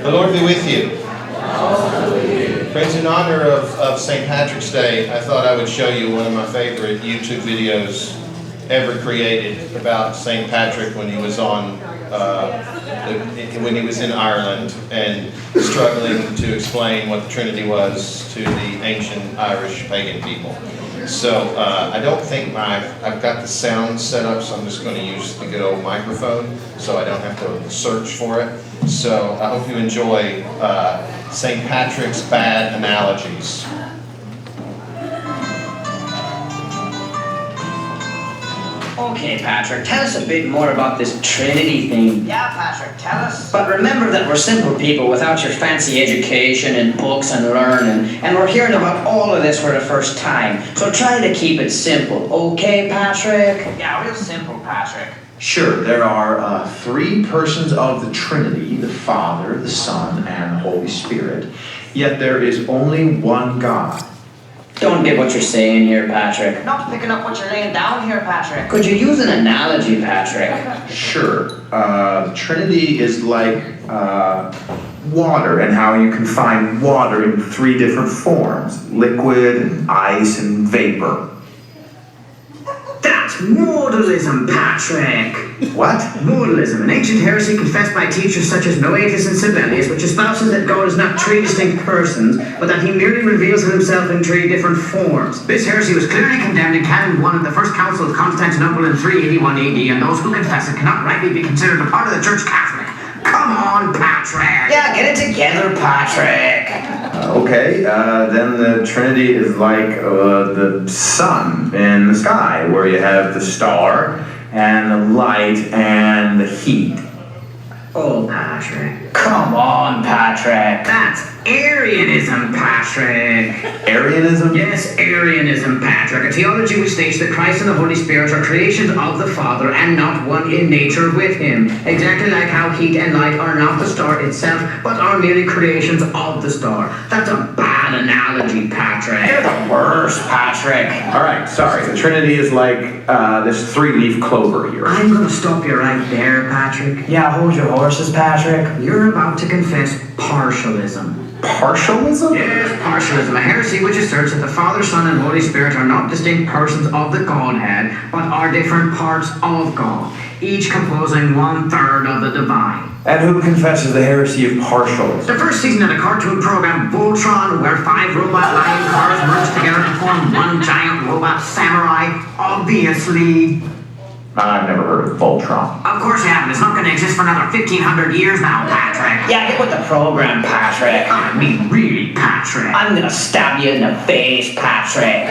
The Lord be with you. Friends, in honor of St. Patrick's Day, I thought I would show you one of my favorite YouTube videos ever created about St. Patrick when he was when he was in Ireland and struggling to explain what the Trinity was to the ancient Irish pagan people. So I don't think I've got the sound set up, so I'm just going to use the good old microphone so I don't have to search for it. So I hope you enjoy St. Patrick's bad analogies. Okay, Patrick, tell us a bit more about this Trinity thing. Yeah, Patrick, tell us. But remember that we're simple people without your fancy education and books and learning, and we're hearing about all of this for the first time. So try to keep it simple, okay, Patrick? Yeah, real simple, Patrick. Sure, there are three persons of the Trinity, the Father, the Son, and the Holy Spirit. Yet there is only one God. Don't get what you're saying here, Patrick. Not picking up what you're laying down here, Patrick. Could you use an analogy, Patrick? Sure, the Trinity is like water, and how you can find water in three different forms: liquid, and ice, and vapor. That's modalism, Patrick! What? Modalism, an ancient heresy confessed by teachers such as Noetus and Sibelius, which espouses that God is not three distinct persons, but that he merely reveals himself in three different forms. This heresy was clearly condemned in Canon 1 of the First Council of Constantinople in 381 AD, and those who confess it cannot rightly be considered a part of the Church Catholic. Come on, Patrick! Yeah, get it together, Patrick! Okay, then the Trinity is like the sun in the sky, where you have the star, and the light, and the heat. Oh, Patrick. Come on, Patrick. That's Arianism, Patrick. Arianism? Yes, Arianism, Patrick. A theology which states that Christ and the Holy Spirit are creations of the Father and not one in nature with him. Exactly like how heat and light are not the star itself, but are merely creations of the star. That's a bad analogy, Patrick. You're the worst, Patrick. Alright, sorry. The Trinity is like this three-leaf clover here. I'm going to stop you right there, Patrick. Yeah, hold your horses, Patrick. You're about to confess partialism. Partialism? Yes, partialism, a heresy which asserts that the Father, Son, and Holy Spirit are not distinct persons of the Godhead, but are different parts of God, each composing 1/3 of the divine. And who confesses the heresy of partialism? The first season of the cartoon program Voltron, where 5 robot lion cars merge together to form one giant robot samurai, obviously. I've never heard of Voltron. Of course you haven't. It's not going to exist for another 1,500 years now, Patrick. Yeah, get with the program, Patrick. I mean, really, Patrick. I'm gonna stab you in the face, Patrick.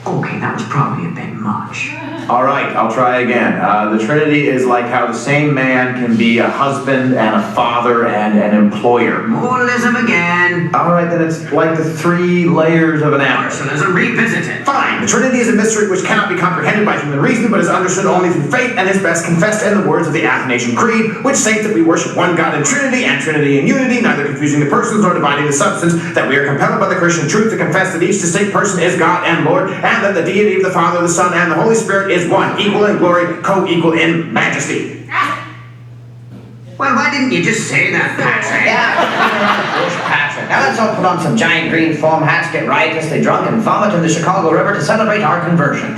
Okay, that was probably a bit much. Alright, I'll try again. The Trinity is like how the same man can be a husband and a father and an employer. Modalism again. Alright, then it's like the 3 layers of an apple. Partialism revisited. Fine, the Trinity is a mystery which cannot be comprehended by human reason, but is understood only through faith, and is best confessed in the words of the Athanasian Creed, which states that we worship one God in Trinity, and Trinity in unity, neither confusing the persons nor dividing the substance, that we are compelled by the Christian truth to confess that each distinct person is God and Lord, and that the deity of the Father, the Son, and the Holy Spirit is one, equal in glory, co-equal in majesty. Well, why didn't you just say that, Patrick? Patrick. Now let's all put on some giant green foam hats, get riotously drunk, and vomit in the Chicago River to celebrate our conversion.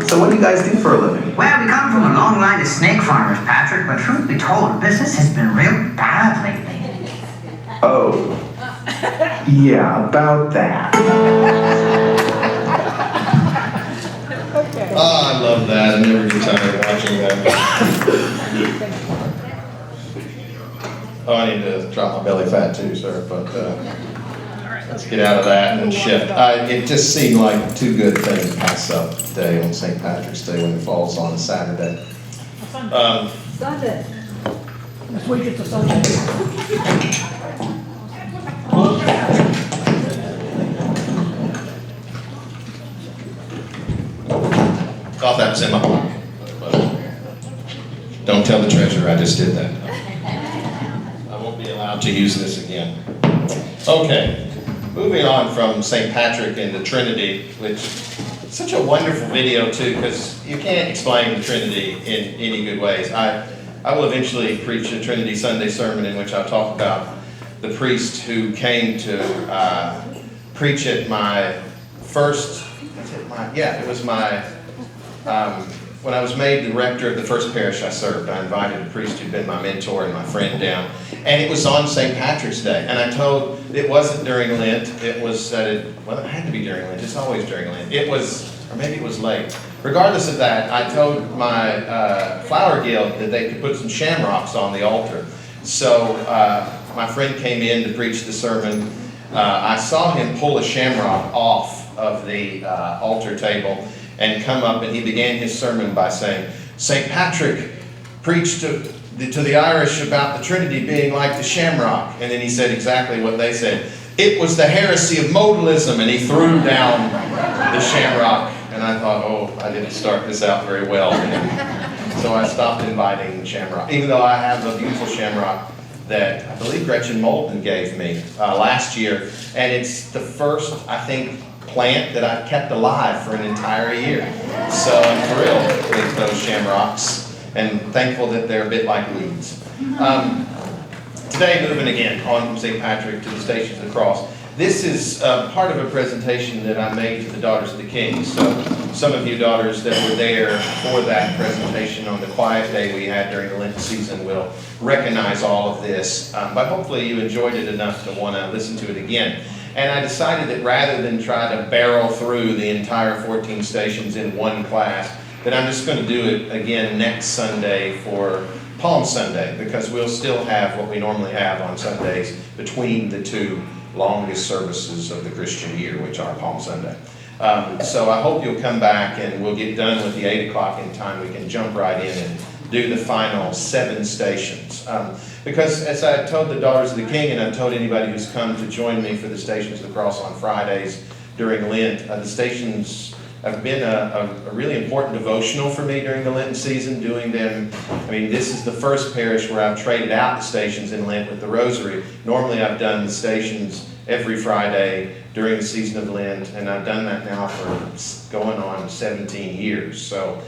So what do you guys do for a living? Well, we come from a long line of snake farmers, Patrick, but truth be told, business has been real bad lately. Oh. Yeah, about that. Oh, I love that. I never get tired of watching that. Oh, I need to drop my belly fat too, sir, but let's get out of that and shift. It just seemed like too good thing to pass up today on St. Patrick's Day when it falls on a Saturday. Sunday. This week it's a Sunday. Thought that was in my pocket. Don't tell the treasurer I just did that. I won't be allowed to use this again. Okay, moving on from St. Patrick and the Trinity, which is such a wonderful video too, because you can't explain the Trinity in any good ways. I will eventually preach a Trinity Sunday sermon in which I'll talk about the priest who came to preach at my first, when I was made the rector of the first parish I served, I invited a priest who'd been my mentor and my friend down. And it was on St. Patrick's Day. And I told, it wasn't during Lent, it was, it had to be during Lent, it's always during Lent. It was, or maybe it was late. Regardless of that, I told my flower guild that they could put some shamrocks on the altar. So my friend came in to preach the sermon. I saw him pull a shamrock off of the altar table and come up, and he began his sermon by saying, St. Patrick preached to the Irish about the Trinity being like the shamrock. And then he said exactly what they said. It was the heresy of modalism, and he threw down the shamrock. And I thought, oh, I didn't start this out very well. And so I stopped inviting shamrock, even though I have a beautiful shamrock that I believe Gretchen Moulton gave me last year. And it's the first, I think, plant that I've kept alive for an entire year. So I'm thrilled with those shamrocks and thankful that they're a bit like weeds. Today, moving again on from St. Patrick to the Stations of the Cross. This is part of a presentation that I made to the Daughters of the King. So some of you daughters that were there for that presentation on the quiet day we had during the Lenten season will recognize all of this. But hopefully you enjoyed it enough to want to listen to it again. And I decided that rather than try to barrel through the entire 14 stations in one class, that I'm just going to do it again next Sunday for Palm Sunday, because we'll still have what we normally have on Sundays between the two longest services of the Christian year, which are Palm Sunday. So I hope you'll come back and we'll get done with the 8 o'clock in time. We can jump right in and do the final 7 stations. Because as I told the Daughters of the King, and I've told anybody who's come to join me for the Stations of the Cross on Fridays during Lent, the stations have been a really important devotional for me during the Lenten season, doing them. I mean, this is the first parish where I've traded out the stations in Lent with the Rosary. Normally I've done the stations every Friday during the season of Lent, and I've done that now for going on 17 years. So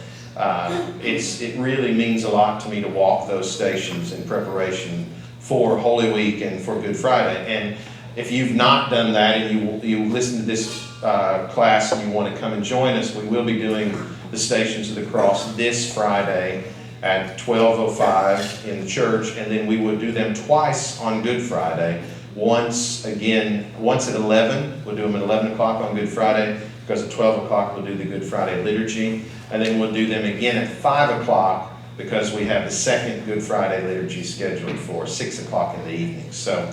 it really means a lot to me to walk those stations in preparation for Holy Week and for Good Friday. And if you've not done that and you listen to this class and you want to come and join us, we will be doing the Stations of the Cross this Friday at 12:05 in the church, and then we would do them twice on Good Friday. Once at 11, we'll do them at 11 o'clock on Good Friday, because at 12 o'clock we'll do the Good Friday liturgy, and then we'll do them again at 5 o'clock because we have the second Good Friday liturgy scheduled for 6 o'clock in the evening. So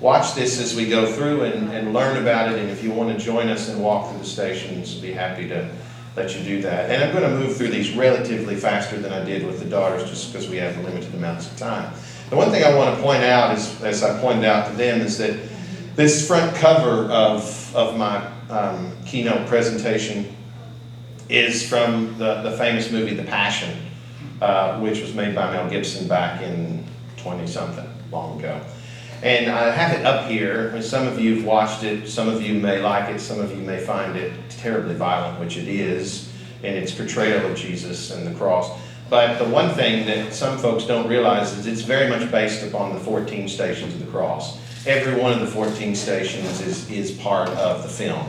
watch this as we go through and learn about it, and if you want to join us and walk through the stations, I'll be happy to let you do that. And I'm going to move through these relatively faster than I did with the daughters, just because we have limited amounts of time. The one thing I want to point out, is, as I pointed out to them, is that this front cover of my keynote presentation is from the famous movie The Passion, which was made by Mel Gibson back in 20-something, long ago. And I have it up here. Some of you have watched it, some of you may like it, some of you may find it terribly violent, which it is, in its portrayal of Jesus and the cross. But the one thing that some folks don't realize is it's very much based upon the 14 Stations of the Cross. Every one of the 14 stations is part of the film.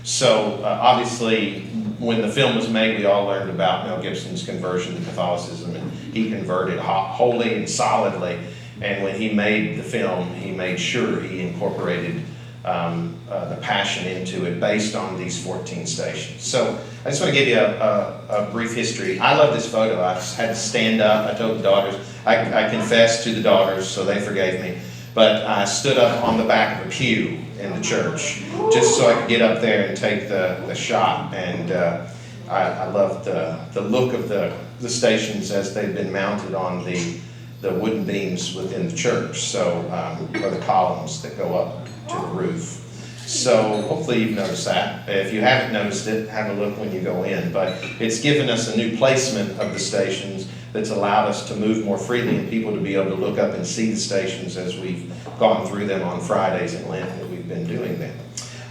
So obviously, when the film was made, we all learned about Mel Gibson's conversion to Catholicism, and he converted wholly and solidly. And when he made the film, he made sure he incorporated the Passion into it based on these 14 stations. So I just want to give you a brief history. I love this photo. I just had to stand up. I told the daughters, I confessed to the daughters, so they forgave me. But I stood up on the back of a pew in the church just so I could get up there and take the shot. And I loved the look of the stations as they've been mounted on the wooden beams within the church, so or the columns that go up to the roof. So hopefully you've noticed that. If you haven't noticed it, have a look when you go in. But it's given us a new placement of the stations that's allowed us to move more freely and people to be able to look up and see the stations as we've gone through them on Fridays in Lent that we've been doing them.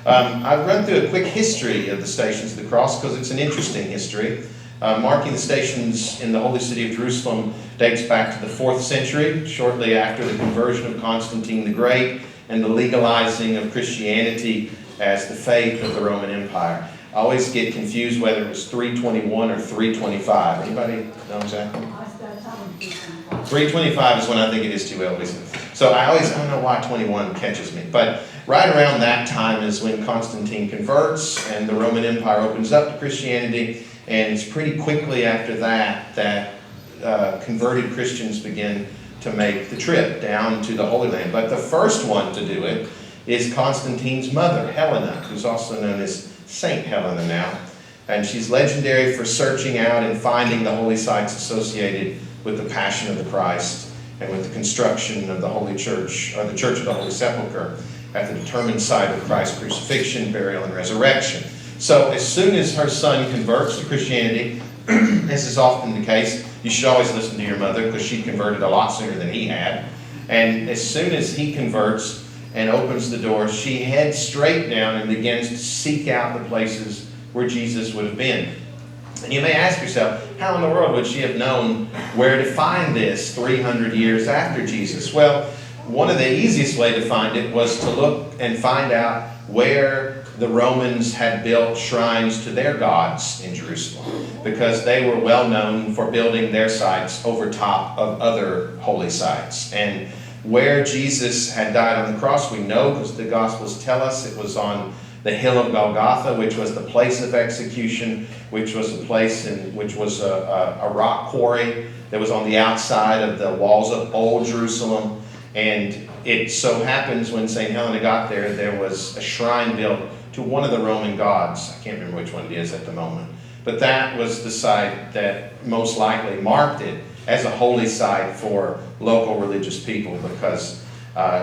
I've run through a quick history of the Stations of the Cross because it's an interesting history. Marking the stations in the holy city of Jerusalem dates back to the 4th century, shortly after the conversion of Constantine the Great and the legalizing of Christianity as the faith of the Roman Empire. I always get confused whether it was 321 or 325. Anybody know exactly? 325 is when I think it is too, Elvis. So I don't know why 21 catches me. But right around that time is when Constantine converts and the Roman Empire opens up to Christianity. And it's pretty quickly after that converted Christians begin to make the trip down to the Holy Land. But the first one to do it is Constantine's mother, Helena, who's also known as Saint Helena now. And she's legendary for searching out and finding the holy sites associated with the Passion of the Christ and with the construction of the Holy Church, or the Church of the Holy Sepulchre, at the determined site of Christ's crucifixion, burial, and resurrection. So as soon as her son converts to Christianity, as is often the case, you should always listen to your mother because she converted a lot sooner than he had. And as soon as he converts and opens the door, she heads straight down and begins to seek out the places where Jesus would have been. And you may ask yourself, how in the world would she have known where to find this 300 years after Jesus? Well, one of the easiest way to find it was to look and find out where the Romans had built shrines to their gods in Jerusalem, because they were well known for building their sites over top of other holy sites. And where Jesus had died on the cross, we know because the Gospels tell us it was on the hill of Golgotha, which was the place of execution, which was a place which was a rock quarry that was on the outside of the walls of old Jerusalem. And it so happens when St. Helena got there, there was a shrine built to one of the Roman gods. I can't remember which one it is at the moment. But that was the site that most likely marked it as a holy site for local religious people, because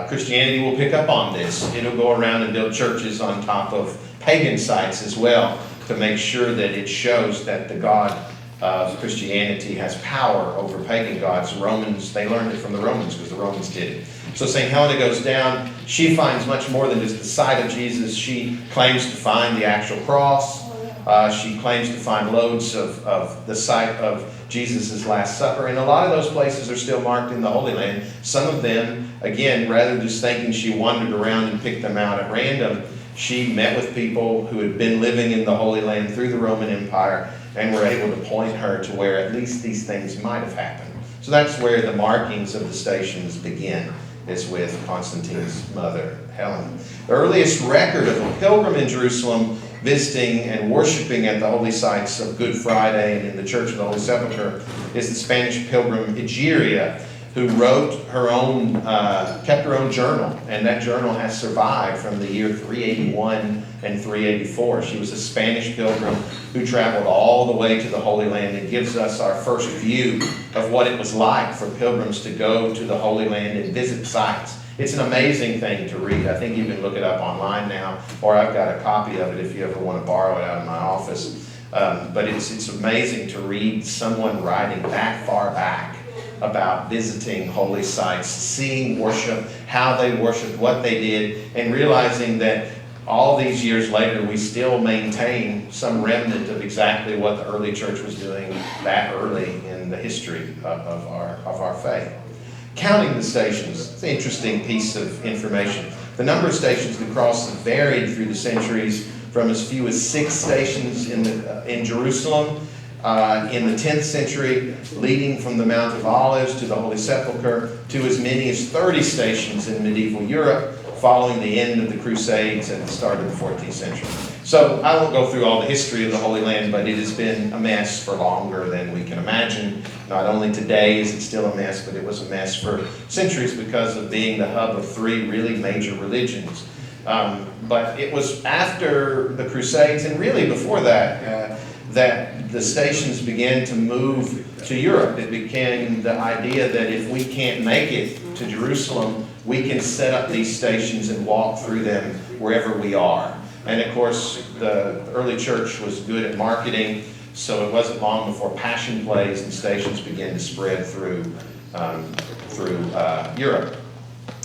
Christianity will pick up on this. It'll go around and build churches on top of pagan sites as well to make sure that it shows that the God of Christianity has power over pagan gods. Romans, they learned it from the Romans because the Romans did it. So St. Helena goes down. She finds much more than just the site of Jesus. She claims to find the actual cross. She claims to find loads of the site of Jesus' Last Supper. And a lot of those places are still marked in the Holy Land. Some of them, again, rather than just thinking she wandered around and picked them out at random, she met with people who had been living in the Holy Land through the Roman Empire and were able to point her to where at least these things might have happened. So that's where the markings of the stations begin, is with Constantine's mother, Helena. The earliest record of a pilgrim in Jerusalem visiting and worshiping at the holy sites of Good Friday and in the Church of the Holy Sepulchre is the Spanish pilgrim Egeria, who wrote her own, kept her own journal, and that journal has survived from the year 381 and 384. She was a Spanish pilgrim who traveled all the way to the Holy Land and gives us our first view of what it was like for pilgrims to go to the Holy Land and visit sites. It's an amazing thing to read. I think you can look it up online now, or I've got a copy of it if you ever want to borrow it out of my office. But it's amazing to read someone writing that far back about visiting holy sites, seeing worship, how they worshiped, what they did, and realizing that all these years later we still maintain some remnant of exactly what the early church was doing that early in the history of our faith. Counting the stations, it's an interesting piece of information. The number of stations of the cross have varied through the centuries, from as few as 6 stations in Jerusalem in the 10th century, leading from the Mount of Olives to the Holy Sepulchre, to as many as 30 stations in medieval Europe, following the end of the Crusades at the start of the 14th century. So I won't go through all the history of the Holy Land, but it has been a mess for longer than we can imagine. Not only today is it still a mess, but it was a mess for centuries because of being the hub of 3 really major religions. But it was after the Crusades, and really before that, that the stations began to move to Europe. It became the idea that if we can't make it to Jerusalem, we can set up these stations and walk through them wherever we are. And of course, the early church was good at marketing So it wasn't long before passion plays and stations began to spread through Europe.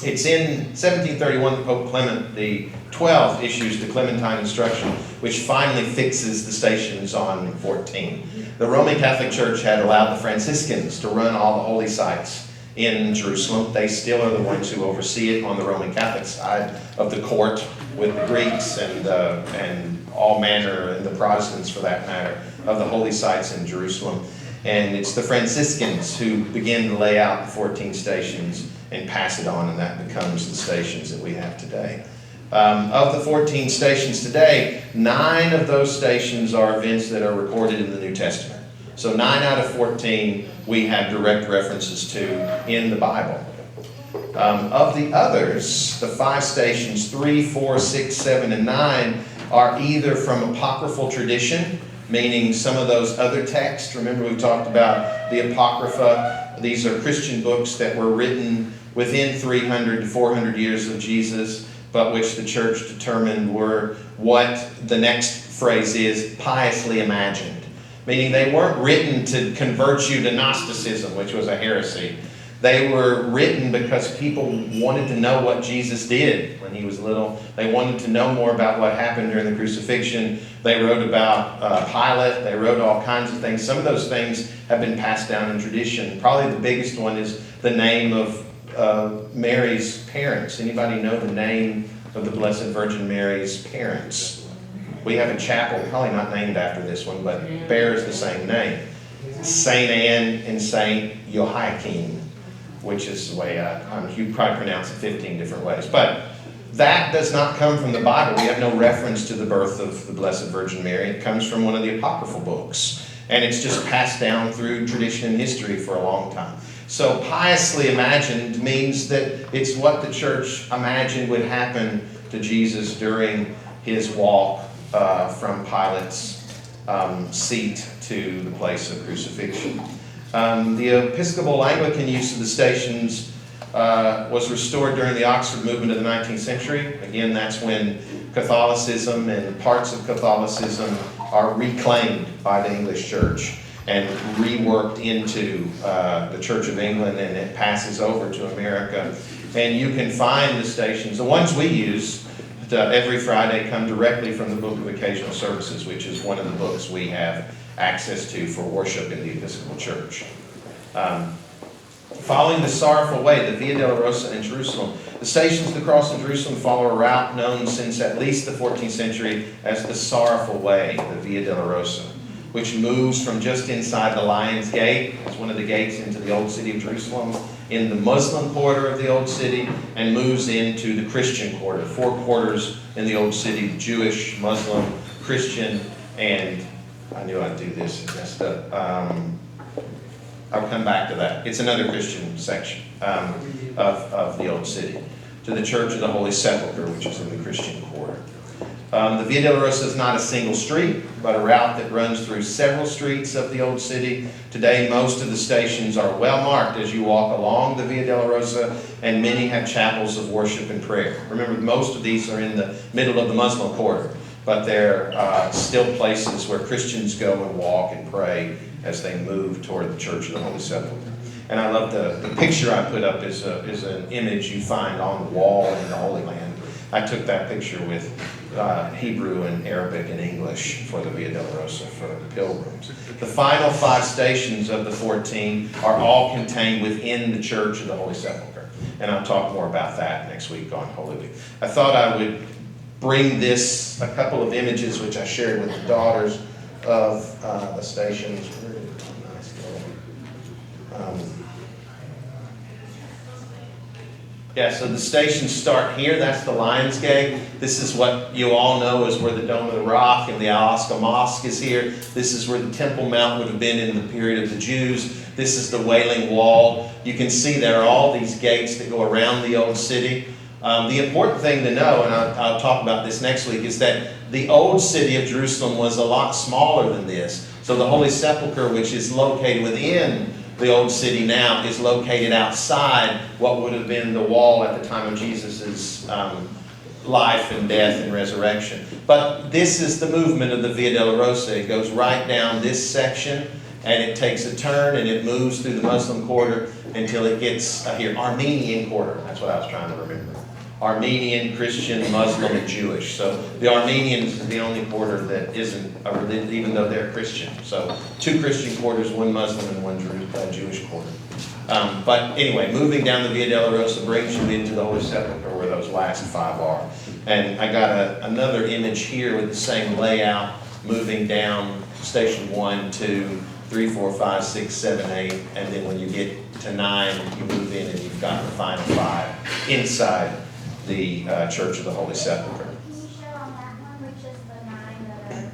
It's in 1731 that Pope Clement XII issues the Clementine Instruction, which finally fixes the stations on 14. The Roman Catholic Church had allowed the Franciscans to run all the holy sites in Jerusalem. They still are the ones who oversee it on the Roman Catholic side of the court, with the Greeks and all manner, and the Protestants for that matter, of the holy sites in Jerusalem. And it's the Franciscans who begin to lay out the 14 stations and pass it on, and that becomes the stations that we have today. Of the 14 stations today, 9 of those stations are events that are recorded in the New Testament. So 9 out of 14 we have direct references to in the Bible. Of the others, the 5 stations, 3, 4, 6, 7, and 9, are either from apocryphal tradition, meaning some of those other texts. Remember, we talked about the Apocrypha. These are Christian books that were written within 300 to 400 years of Jesus, but which the church determined were what the next phrase is, piously imagined. Meaning they weren't written to convert you to Gnosticism, which was a heresy. They were written because people wanted to know what Jesus did when he was little. They wanted to know more about what happened during the crucifixion. They wrote about Pilate. They wrote all kinds of things. Some of those things have been passed down in tradition. Probably the biggest one is the name of Mary's parents. Anybody know the name of the Blessed Virgin Mary's parents? We have a chapel, probably not named after this one, but bears the same name. Saint Anne and Saint Joachim, which is the way you probably pronounce it 15 different ways. But that does not come from the Bible. We have no reference to the birth of the Blessed Virgin Mary. It comes from one of the apocryphal books. And it's just passed down through tradition and history for a long time. So piously imagined means that it's what the church imagined would happen to Jesus during his walk from Pilate's seat to the place of crucifixion. The Episcopal Anglican use of the stations was restored during the Oxford movement of the 19th century. Again, that's when Catholicism and parts of Catholicism are reclaimed by the English Church and reworked into the Church of England, and it passes over to America. And you can find the stations. The ones we use every Friday come directly from the Book of Occasional Services, which is one of the books we have access to for worship in the Episcopal Church. Following the sorrowful way, the Via Dolorosa in Jerusalem, the stations of the cross in Jerusalem follow a route known since at least the 14th century as the sorrowful way, the Via Dolorosa, which moves from just inside the Lion's Gate, it's one of the gates into the Old City of Jerusalem, in the Muslim quarter of the Old City, and moves into the Christian quarter, 4 quarters in the Old City, Jewish, Muslim, Christian, and I knew I'd do this and messed up. I'll come back to that. It's another Christian section of the Old City, to the Church of the Holy Sepulchre, which is in the Christian quarter. The Via Dolorosa is not a single street, but a route that runs through several streets of the Old City. Today, most of the stations are well marked as you walk along the Via Dolorosa, and many have chapels of worship and prayer. Remember, most of these are in the middle of the Muslim quarter, but they're still places where Christians go and walk and pray as they move toward the Church of the Holy Sepulchre. And I love the picture I put up is an image you find on the wall in the Holy Land. I took that picture with Hebrew and Arabic and English for the Via Dolorosa for pilgrims. The final 5 stations of the 14 are all contained within the Church of the Holy Sepulchre. And I'll talk more about that next week on Holy Week. I thought I would bring a couple of images which I shared with the daughters of the stations. So the stations start here. That's the Lion's Gate. This is what you all know is where the Dome of the Rock and the Al-Aqsa Mosque is here. This is where the Temple Mount would have been in the period of the Jews. This is the Wailing Wall. You can see there are all these gates that go around the Old City. The important thing to know, and I'll talk about this next week, is that the Old City of Jerusalem was a lot smaller than this. So the Holy Sepulchre, which is located within the Old City now, is located outside what would have been the wall at the time of Jesus' life and death and resurrection. But this is the movement of the Via Dolorosa. It goes right down this section, and it takes a turn, and it moves through the Muslim quarter until it gets here, Armenian quarter. That's what I was trying to remember. Armenian, Christian, Muslim, and Jewish. So the Armenians is the only quarter that isn't a religion, even though they're Christian. So 2 Christian quarters, 1 Muslim, and 1 Jewish quarter. But anyway, moving down the Via Dolorosa brings you into the Holy Sepulchre where those last 5 are. And I got another image here with the same layout, moving down station 1, 2, 3, 4, 5, 6, 7, 8, and then when you get to 9, you move in and you've got the final 5 inside the Church of the Holy Sepulchre. Can you show on that one which is the 9 that are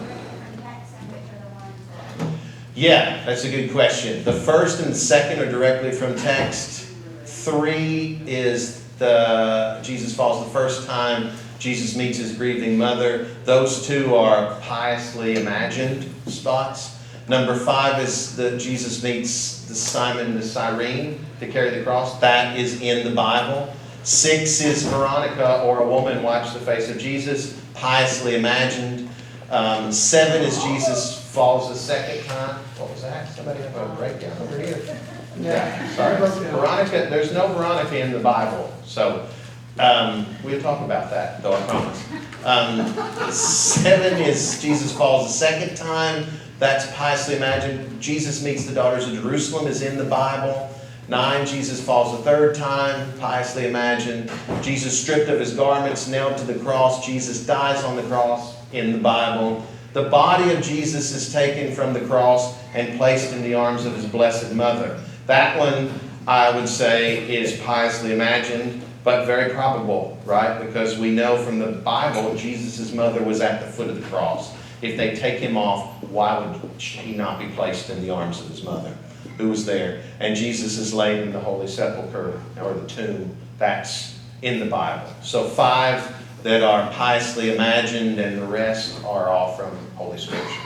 different texts and which are the ones that... Yeah, that's a good question. The first and the second are directly from text. 3 is Jesus falls the first time. Jesus meets his grieving mother. Those 2 are piously imagined spots. Number 5 is that Jesus meets the Simon the Cyrene to carry the cross. That is in the Bible. 6 is Veronica, or a woman watched the face of Jesus, piously imagined. 7 is Jesus falls the second time. What was that? Somebody have a breakdown over here? Yeah, sorry. Veronica, there's no Veronica in the Bible. So we'll talk about that, though, I promise. 7 is Jesus falls the second time. That's piously imagined. Jesus meets the daughters of Jerusalem is in the Bible. 9, Jesus falls the third time, piously imagined. Jesus stripped of his garments, nailed to the cross. Jesus dies on the cross in the Bible. The body of Jesus is taken from the cross and placed in the arms of his blessed mother. That one, I would say, is piously imagined, but very probable, right? Because we know from the Bible, Jesus' mother was at the foot of the cross. If they take him off, why would he not be placed in the arms of his mother? Who was there? And Jesus is laid in the Holy Sepulchre, or the tomb. That's in the Bible. So 5 that are piously imagined, and the rest are all from Holy Scripture.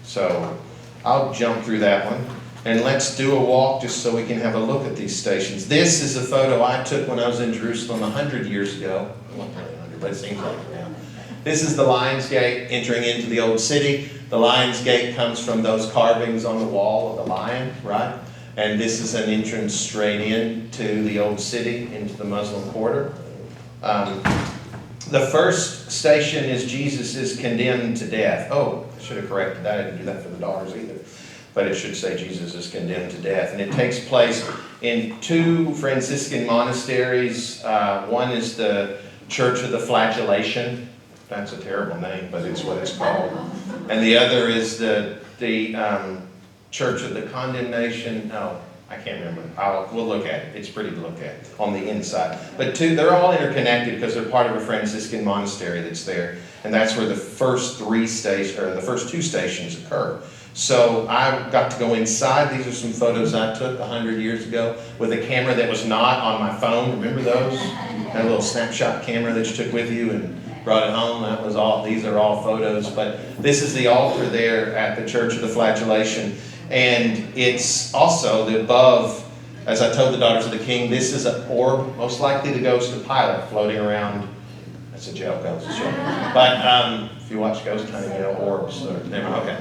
So I'll jump through that one. And let's do a walk just so we can have a look at these stations. This is a photo I took when I was in Jerusalem 100 years ago. Not really 100, but it seems like it now. This is the Lion's Gate entering into the Old City. The Lion's Gate comes from those carvings on the wall of the lion, right? And this is an entrance straight in to the Old City, into the Muslim quarter. The first station is Jesus is condemned to death. Oh, I should have corrected that. I didn't do that for the daughters either. But it should say Jesus is condemned to death. And it takes place in 2 Franciscan monasteries. One is the Church of the Flagellation. That's a terrible name, but it's what it's called. And the other is the Church of the Condemnation. No, I can't remember. We'll look at it. It's pretty to look at on the inside. But they're all interconnected because they're part of a Franciscan monastery that's there. And that's where the first 2 stations occur. So I got to go inside. These are some photos I took 100 years ago with a camera that was not on my phone. Remember those? That little snapshot camera that you took with you and brought it home. That was all. These are all photos. But this is the altar there at the Church of the Flagellation. And it's also the above, as I told the daughters of the king, this is an orb, most likely the ghost of Pilate floating around. That's a joke. That was a joke. But if you watch Ghost Hunting, you know orbs. Okay.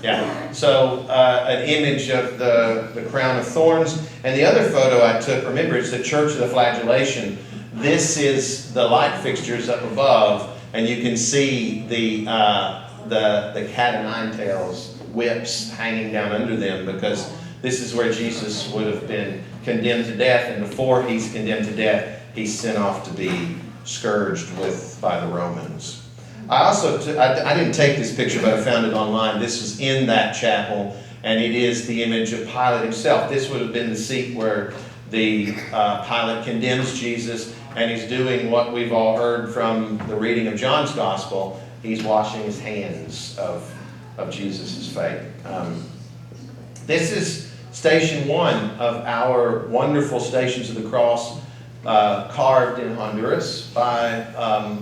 Yeah. So an image of the crown of thorns. And the other photo I took, remember, it's the Church of the Flagellation. This is the light fixtures up above, and you can see the cat o' nine tails whips hanging down under them, because this is where Jesus would have been condemned to death, and before he's condemned to death, he's sent off to be scourged by the Romans. I didn't take this picture, but I found it online. This was in that chapel, and it is the image of Pilate himself. This would have been the seat where the Pilate condemns Jesus, and he's doing what we've all heard from the reading of John's Gospel. He's washing his hands of Jesus' fate. This is station 1 of our wonderful Stations of the Cross, carved in Honduras by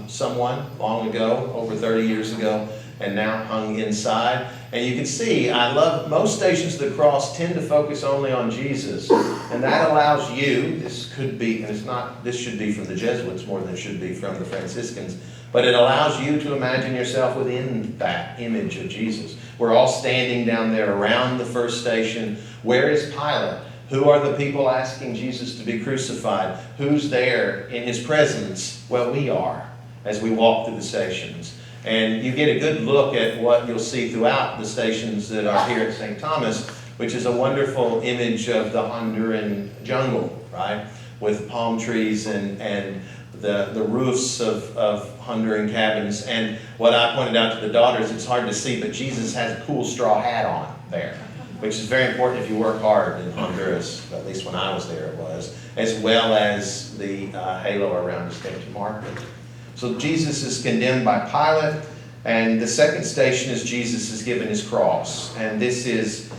someone long ago, over 30 years ago. and now hung inside. And you can see, most Stations of the Cross tend to focus only on Jesus. And that allows you, this should be from the Jesuits more than it should be from the Franciscans, but it allows you to imagine yourself within that image of Jesus. We're all standing down there around the first station. Where is Pilate? Who are the people asking Jesus to be crucified? Who's there in his presence? Well, we are, as we walk through the stations. And you get a good look at what you'll see throughout the stations that are here at St. Thomas, which is a wonderful image of the Honduran jungle, right? With palm trees and the roofs of Honduran cabins. And what I pointed out to the daughters, it's hard to see, but Jesus has a cool straw hat on there, which is very important if you work hard in Honduras, at least when I was there it was, as well as the halo around his station marker. So Jesus is condemned by Pilate, and the second station is Jesus is given his cross. And this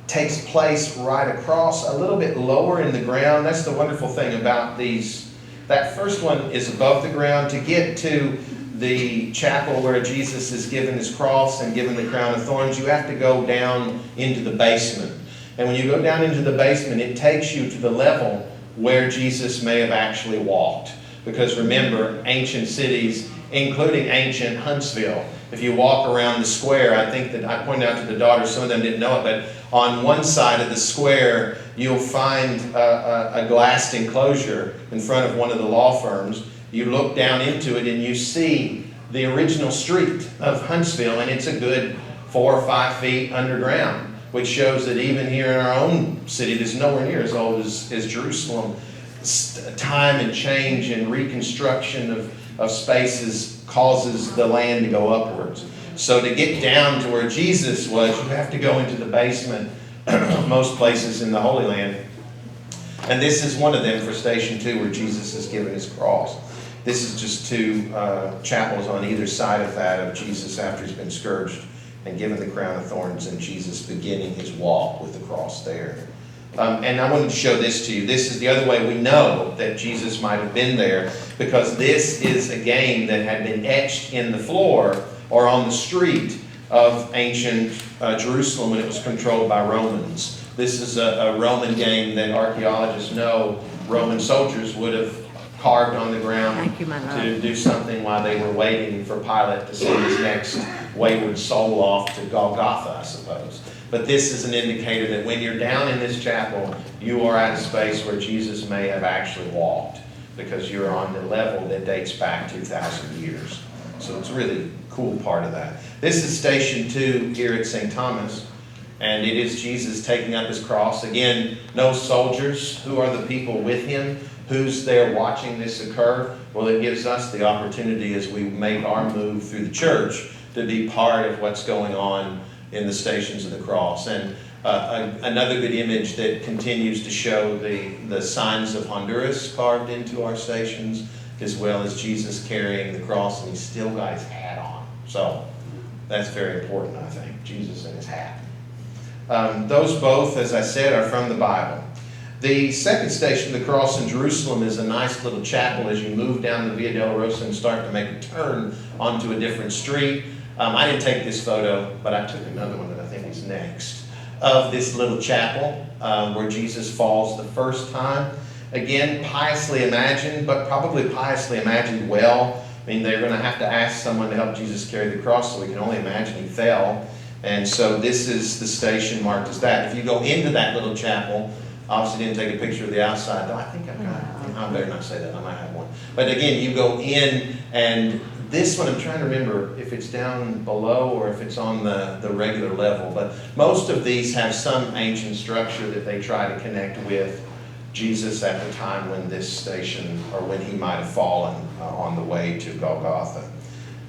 takes place right across, a little bit lower in the ground. That's the wonderful thing about these. That first one is above the ground. To get to the chapel where Jesus is given his cross and given the crown of thorns, you have to go down into the basement. And when you go down into the basement, it takes you to the level where Jesus may have actually walked. Because remember, ancient cities, including ancient Huntsville, if you walk around the square, I think that I pointed out to the daughters, some of them didn't know it, but on one side of the square, you'll find a glassed enclosure in front of one of the law firms. You look down into it and you see the original street of Huntsville, and it's a good 4 or 5 feet underground, which shows that even here in our own city, that's nowhere near as old as Jerusalem, time and change and reconstruction of spaces causes the land to go upwards. So to get down to where Jesus was, you have to go into the basement of most places in the Holy Land. And this is one of them for Station 2 where Jesus is given his cross. This is just 2 chapels on either side of that of Jesus after he's been scourged and given the crown of thorns, and Jesus beginning his walk with the cross there. And I wanted to show this to you. This is the other way we know that Jesus might have been there, because this is a game that had been etched in the floor or on the street of ancient Jerusalem when it was controlled by Romans. This is a Roman game that archaeologists know Roman soldiers would have carved on the ground to do something while they were waiting for Pilate to send his next wayward soul off to Golgotha, I suppose. But this is an indicator that when you're down in this chapel, you are at a space where Jesus may have actually walked, because you're on the level that dates back 2,000 years. So it's a really cool part of that. This is Station 2 here at St. Thomas, and it is Jesus taking up his cross. Again, no soldiers. Who are the people with him? Who's there watching this occur? Well, it gives us the opportunity as we make our move through the church to be part of what's going on in the Stations of the Cross. And another good image that continues to show the signs of Honduras carved into our stations, as well as Jesus carrying the cross, and he's still got his hat on. So that's very important, I think, Jesus and his hat. Those both, as I said, are from the Bible. The second Station of the Cross in Jerusalem is a nice little chapel as you move down the Via Dolorosa and start to make a turn onto a different street. I didn't take this photo, but I took another one that I think is next, of this little chapel where Jesus falls the first time. Again, piously imagined, but probably piously imagined well. I mean, they're going to have to ask someone to help Jesus carry the cross, so we can only imagine he fell. And so this is the station marked as that. If you go into that little chapel, obviously didn't take a picture of the outside, though I think I've got it. I better not say that, I might have one. But again, you go in, and this one, I'm trying to remember if it's down below or if it's on the regular level. But most of these have some ancient structure that they try to connect with Jesus at the time when this station, or when he might have fallen on the way to Golgotha.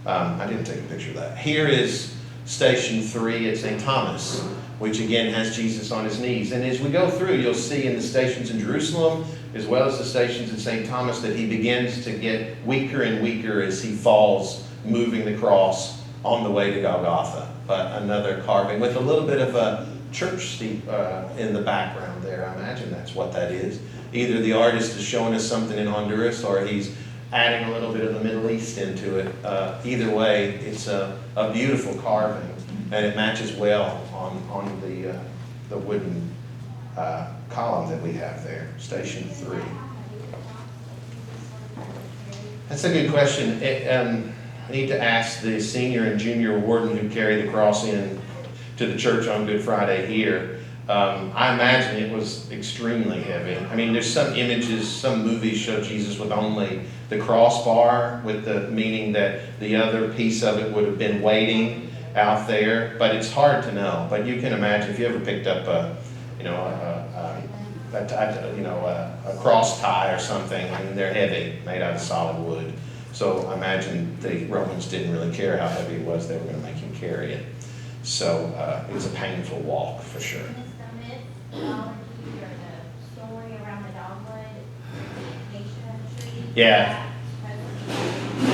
I didn't take a picture of that. Here is Station 3 at St. Thomas, which again has Jesus on his knees. And as we go through, you'll see in the stations in Jerusalem, as well as the stations in St. Thomas, that he begins to get weaker and weaker as he falls, moving the cross on the way to Golgotha. But another carving with a little bit of a church steep in the background there. I imagine that's what that is. Either the artist is showing us something in Honduras, or he's adding a little bit of the Middle East into it. Either way, it's a beautiful carving, and it matches well on the wooden column that we have there, Station 3. That's a good question. I need to ask the senior and junior warden who carry the cross in to the church on Good Friday here. I imagine it was extremely heavy. I mean, there's some images, some movies show Jesus with only the crossbar, with the meaning that the other piece of it would have been waiting out there. But it's hard to know. But you can imagine if you ever picked up a cross tie or something. I mean, they're heavy, made out of solid wood. So I imagine the Romans didn't really care how heavy it was. They were going to make him carry it. So it was a painful walk for sure. Is the mythology or the story around the dogwood, the acacia tree? Yeah.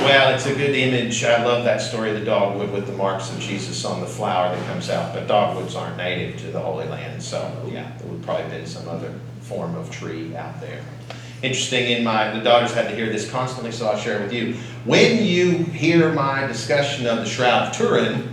Well, it's a good image. I love that story of the dogwood with the marks of Jesus on the flower that comes out. But dogwoods aren't native to the Holy Land. So yeah, there would probably have been some other form of tree out there. Interesting, the daughters had to hear this constantly, so I'll share it with you. When you hear my discussion of the Shroud of Turin,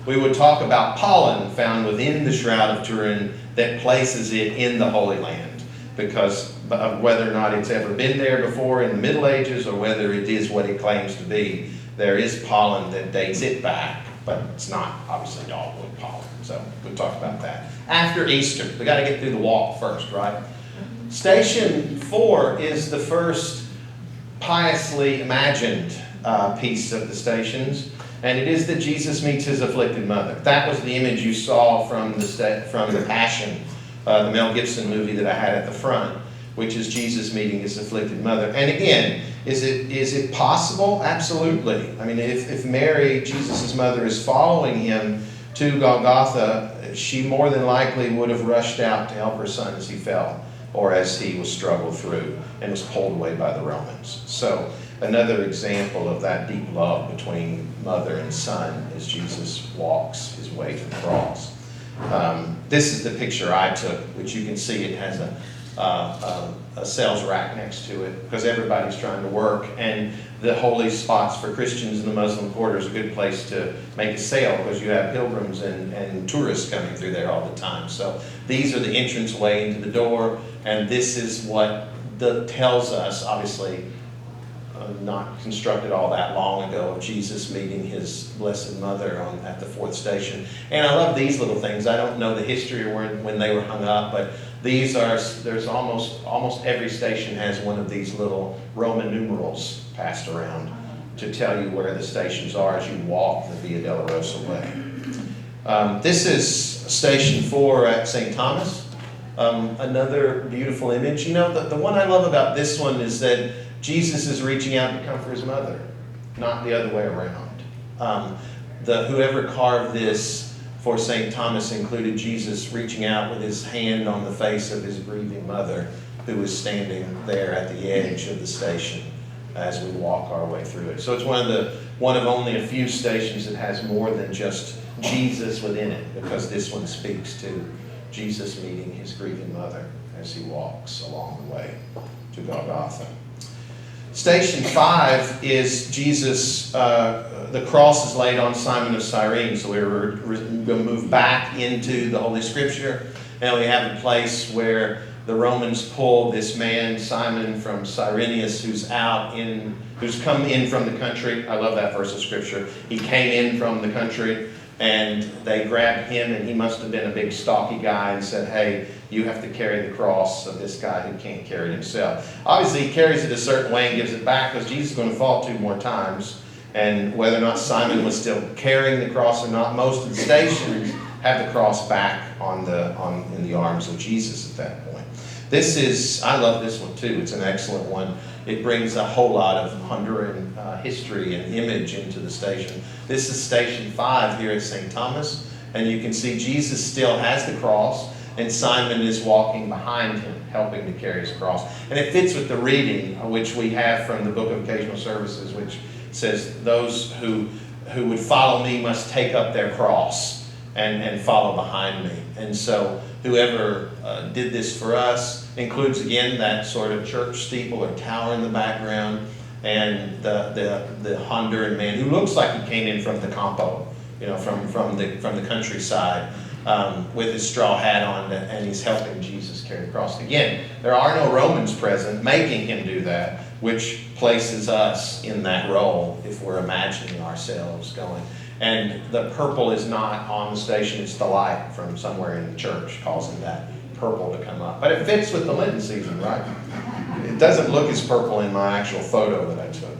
we would talk about pollen found within the Shroud of Turin that places it in the Holy Land, because of whether or not it's ever been there before in the Middle Ages or whether it is what it claims to be, there is pollen that dates it back, but it's not obviously dogwood pollen. So we'll talk about that after Easter. We got to get through the walk first, right? Station 4 is the first piously imagined piece of the stations, and it is that Jesus meets his afflicted mother. That was the image you saw from the Passion, the Mel Gibson movie that I had at the front, which is Jesus meeting his afflicted mother. And again, is it possible? Absolutely. I mean, if Mary, Jesus' mother, is following him to Golgotha, she more than likely would have rushed out to help her son as he fell, or as he was struggled through and was pulled away by the Romans. So another example of that deep love between mother and son as Jesus walks his way to the cross. This is the picture I took, which you can see it has a sales rack next to it because everybody's trying to work, and the holy spots for Christians in the Muslim quarter is a good place to make a sale because you have pilgrims and tourists coming through there all the time. So these are the entrance way into the door, and this is what tells us, obviously not constructed all that long ago, of Jesus meeting his blessed mother at the 4th station. And I love these little things. I don't know the history of when they were hung up, but there's almost every station has one of these little Roman numerals passed around to tell you where the stations are as you walk the Via Dolorosa way. This is Station 4 at St. Thomas. Another beautiful image. You know, the one I love about this one is that Jesus is reaching out to comfort his mother, not the other way around. Whoever carved this for St. Thomas included Jesus reaching out with his hand on the face of his grieving mother, who was standing there at the edge of the station as we walk our way through it. So it's one of only a few stations that has more than just Jesus within it, because this one speaks to Jesus meeting his grieving mother as he walks along the way to Golgotha. Station 5 is Jesus, the cross is laid on Simon of Cyrene, so we're going to move back into the Holy Scripture, and we have a place where the Romans pulled this man, Simon from Cyrenius, who's come in from the country. I love that verse of Scripture. He came in from the country, and they grabbed him, and he must have been a big stocky guy, and said, hey, you have to carry the cross of this guy who can't carry it himself. Obviously, he carries it a certain way and gives it back because Jesus is going to fall 2 more times. And whether or not Simon was still carrying the cross or not, most of the stations have the cross back in the arms of Jesus at that point. I love this one too. It's an excellent one. It brings a whole lot of Honduran history and image into the station. This is Station 5 here at St. Thomas, and you can see Jesus still has the cross, and Simon is walking behind him, helping to carry his cross. And it fits with the reading, which we have from the Book of Occasional Services, which says, those who would follow me must take up their cross and follow behind me. And so whoever did this for us includes, again, that sort of church steeple or tower in the background. and the Honduran man who looks like he came in from the Campo, from the countryside, with his straw hat on, and he's helping Jesus carry the cross. Again, there are no Romans present making him do that, which places us in that role if we're imagining ourselves going. And the purple is not on the station, it's the light from somewhere in the church causing that purple to come up. But it fits with the Lenten season, right? It doesn't look as purple in my actual photo that I took.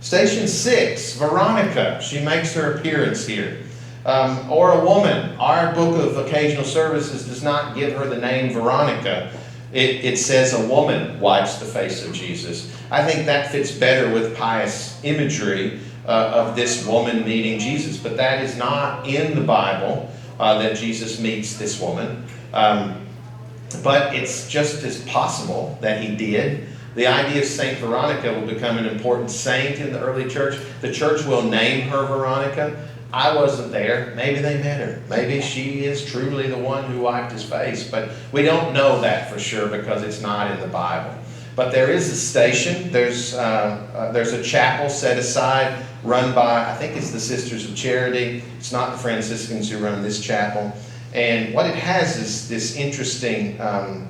Station 6, Veronica. She makes her appearance here. Or a woman. Our book of occasional services does not give her the name Veronica. It says a woman wipes the face of Jesus. I think that fits better with pious imagery of this woman meeting Jesus. But that is not in the Bible, that Jesus meets this woman. But it's just as possible that he did. The idea of Saint Veronica will become an important saint in the early church. The church will name her Veronica. I wasn't there. Maybe they met her. Maybe she is truly the one who wiped his face. But we don't know that for sure because it's not in the Bible. But there is a station. There's a chapel set aside, run by, I think it's the Sisters of Charity. It's not the Franciscans who run this chapel. And what it has is this interesting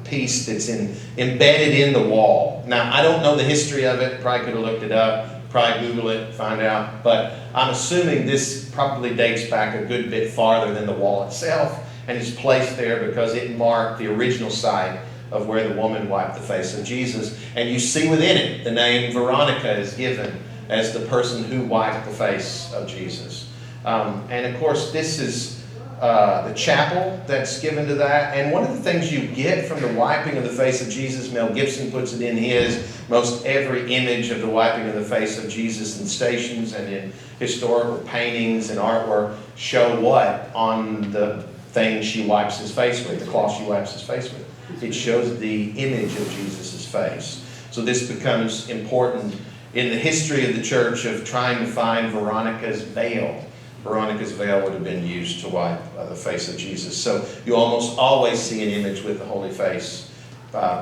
piece that's embedded in the wall. Now, I don't know the history of it. Probably could have looked it up. Probably Google it, find out. But I'm assuming this probably dates back a good bit farther than the wall itself and is placed there because it marked the original site of where the woman wiped the face of Jesus. And you see within it the name Veronica is given as the person who wiped the face of Jesus. And of course, this is the chapel that's given to that. And one of the things you get from the wiping of the face of Jesus, Mel Gibson puts it in his, most every image of the wiping of the face of Jesus in stations and in historical paintings and artwork show what on the thing she wipes his face with, the cloth she wipes his face with. It shows the image of Jesus' face. So this becomes important in the history of the church of trying to find Veronica's veil. Veronica's veil would have been used to wipe the face of Jesus. So you almost always see an image with the Holy Face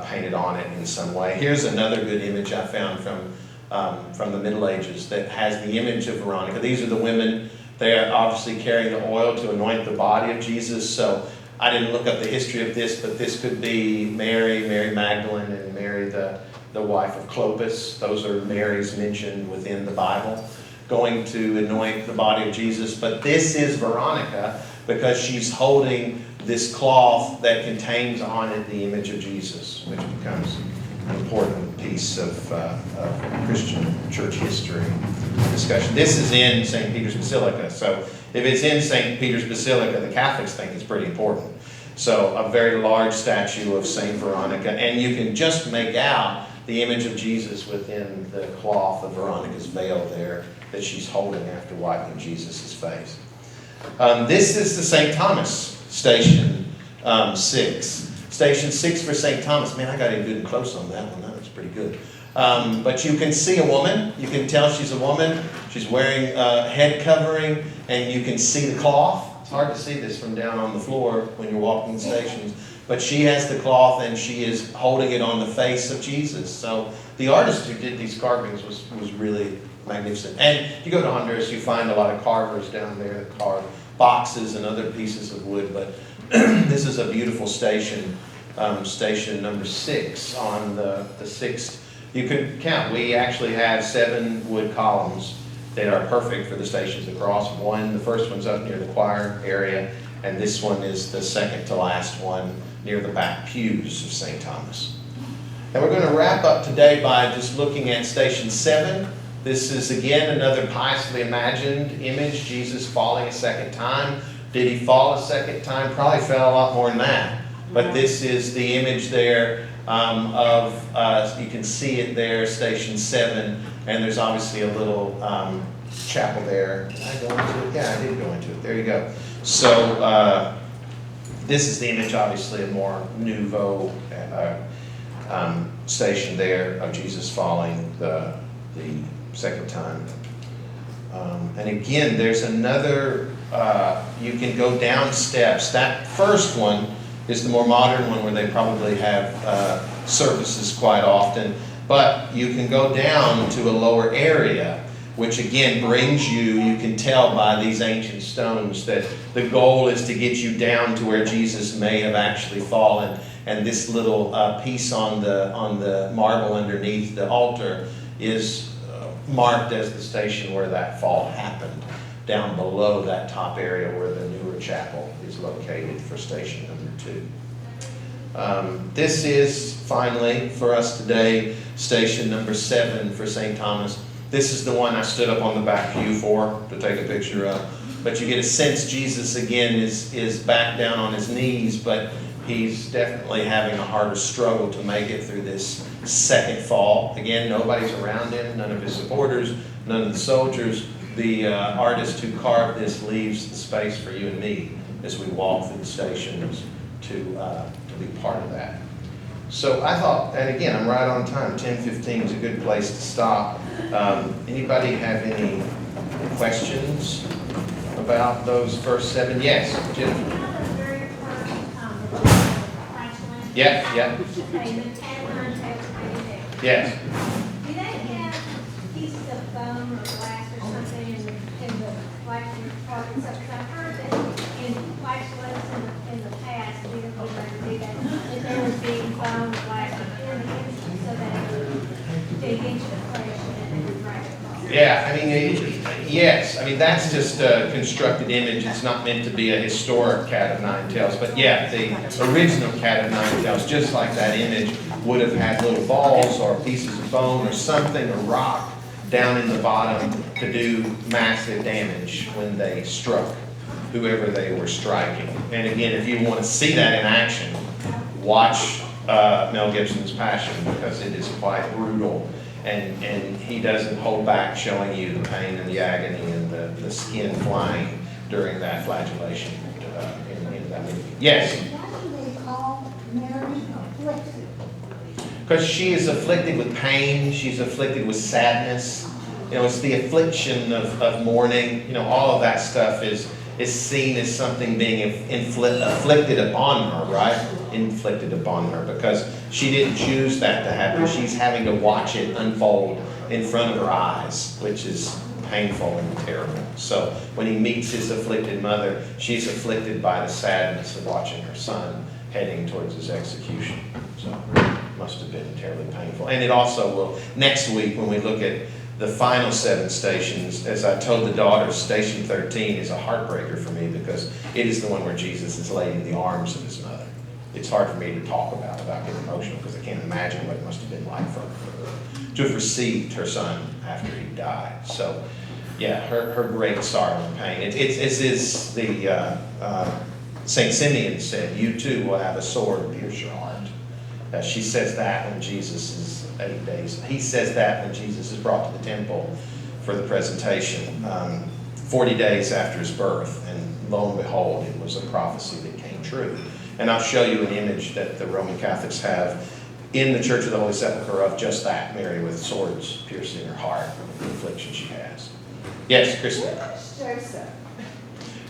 painted on it in some way. Here's another good image I found from the Middle Ages that has the image of Veronica. These are the women. They are obviously carrying the oil to anoint the body of Jesus. So I didn't look up the history of this, but this could be Mary Magdalene, and Mary, the wife of Clopas. Those are Marys mentioned within the Bible, going to anoint the body of Jesus. But this is Veronica because she's holding this cloth that contains on it the image of Jesus, which becomes an important piece of Christian church history discussion. This is in St. Peter's Basilica. So if it's in St. Peter's Basilica, the Catholics think it's pretty important. So a very large statue of St. Veronica. And you can just make out the image of Jesus within the cloth of Veronica's veil there that she's holding after wiping Jesus' face. This is the St. Thomas Station 6. Station 6 for St. Thomas. Man, I got in good and close on that one. That was pretty good. But you can see a woman. You can tell she's a woman. She's wearing a head covering, and you can see the cloth. It's hard to see this from down on the floor when you're walking the stations. But she has the cloth, and she is holding it on the face of Jesus. So the artist who did these carvings was really magnificent. And you go to Honduras, you find a lot of carvers down there that carve boxes and other pieces of wood. But this is a beautiful station, station number 6 on the 6th. You can count. We actually have 7 wood columns that are perfect for the stations across. The first one's up near the choir area, and this one is the second to last one near the back pews of St. Thomas. And we're going to wrap up today by just looking at Station 7. This is again another piously imagined image, Jesus falling a second time. Did he fall a second time? Probably fell a lot more than that. But this is the image there you can see it there, Station 7, and there's obviously a little chapel there. Did I go into it? Yeah, I did go into it. There you go. So this is the image, obviously, a more nouveau station there of Jesus falling the second time. And again, there's another, you can go down steps. That first one is the more modern one where they probably have services quite often. But you can go down to a lower area, which again brings you can tell by these ancient stones that the goal is to get you down to where Jesus may have actually fallen. And this little piece on the marble underneath the altar is marked as the station where that fall happened, down below that top area where the newer chapel is located for station number 2. This is finally for us today station number 7 for St. Thomas. This is the one I stood up on the back pew for to take a picture of. But you get a sense Jesus again is back down on his knees, but he's definitely having a harder struggle to make it through this second fall. Again, nobody's around him, none of his supporters, none of the soldiers. The artist who carved this leaves the space for you and me as we walk through the stations to be part of that. So I thought, and again, I'm right on time, 10:15 is a good place to stop. Anybody have any questions about those first 7? Yes, Jennifer. The very first, Yeah. Yes. Do they have pieces of bone or glass or something in the flagship part and stuff? 'Cause I've heard that in flagships in the past, we didn't know how to do that there would be bone or glass in the image so that it would dig into the flesh and drag it across. Yeah, I mean, yes. I mean, that's just a constructed image. It's not meant to be a historic cat of nine tails. But yeah, the original cat of nine tails, just like that image, would have had little balls or pieces of bone or something, or rock, down in the bottom to do massive damage when they struck whoever they were striking. And again, if you want to see that in action, watch Mel Gibson's Passion, because it is quite brutal. And he doesn't hold back showing you the pain and the agony and the skin flying during that flagellation in that movie. Yes? Why do they call Mary afflicted? Because she is afflicted with pain. She's afflicted with sadness. You know, it's the affliction of mourning. You know, all of that stuff is seen as something being afflicted upon her, right? Inflicted upon her, because she didn't choose that to happen. She's having to watch it unfold in front of her eyes, which is painful and terrible. So when he meets his afflicted mother, she's afflicted by the sadness of watching her son heading towards his execution. So it must have been terribly painful. And it also will, next week when we look at the final 7 stations, as I told the daughters, station 13 is a heartbreaker for me, because it is the one where Jesus is laid in the arms of his mother. It's hard for me to talk about without getting emotional, because I can't imagine what it must have been like for her to have received her son after he died. So, yeah, her great sorrow and pain. It's as the St. Simeon said, you too will have a sword pierce your heart. She says that when Jesus is 8 days. He says that when Jesus is brought to the temple for the presentation, 40 days after his birth. And lo and behold, it was a prophecy that came true. And I'll show you an image that the Roman Catholics have in the Church of the Holy Sepulchre of just that, Mary with swords piercing her heart, the affliction she has. Yes, Kristen. Joseph.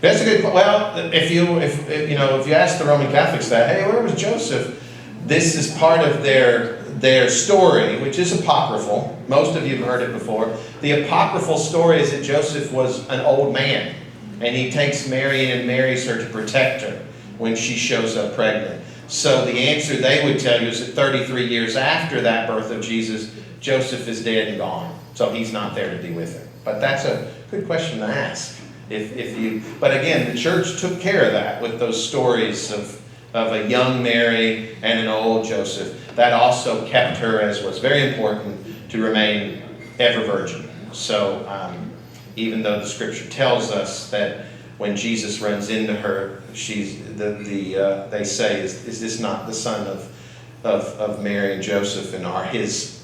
That's a good. Well, if you ask the Roman Catholics that, hey, where was Joseph? This is part of their story, which is apocryphal. Most of you have heard it before. The apocryphal story is that Joseph was an old man, and he takes Mary in and marries her to protect her when she shows up pregnant. So the answer they would tell you is that 33 years after that birth of Jesus, Joseph is dead and gone. So he's not there to be with her. But that's a good question to ask. But again, the church took care of that with those stories of a young Mary and an old Joseph. That also kept her, as was very important, to remain ever virgin. So even though the scripture tells us that when Jesus runs into her, they say, is this not the son of Mary and Joseph, and are his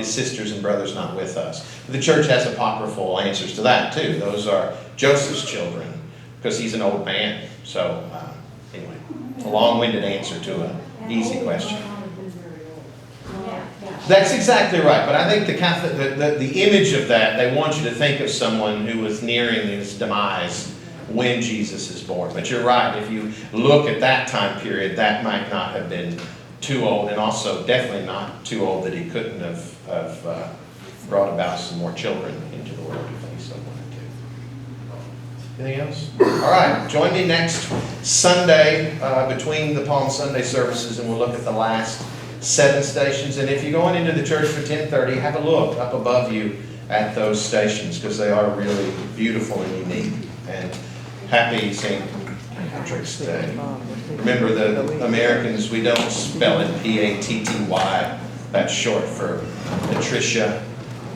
sisters and brothers not with us? The church has apocryphal answers to that too. Those are Joseph's children, because he's an old man. So anyway, a long-winded answer to an easy question. That's exactly right. But I think the Catholic, the image of that, they want you to think of someone who was nearing his demise when Jesus is born. But you're right. If you look at that time period, that might not have been too old, and also definitely not too old that he couldn't have brought about some more children into the world if he so wanted to. Anything else? All right, join me next Sunday between the Palm Sunday services, and we'll look at the last 7 stations. And if you're going into the church for 10:30, have a look up above you at those stations, because they are really beautiful and unique. And happy St. Patrick's Day. Remember, the Americans, we don't spell it P-A-T-T-Y. That's short for Patricia.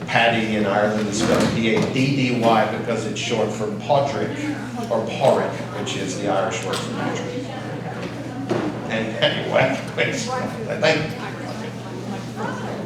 Paddy in Ireland is spelled P-A-D-D-Y because it's short for Podrick or Porrick, which is the Irish word for Patrick. And anyway, thank you.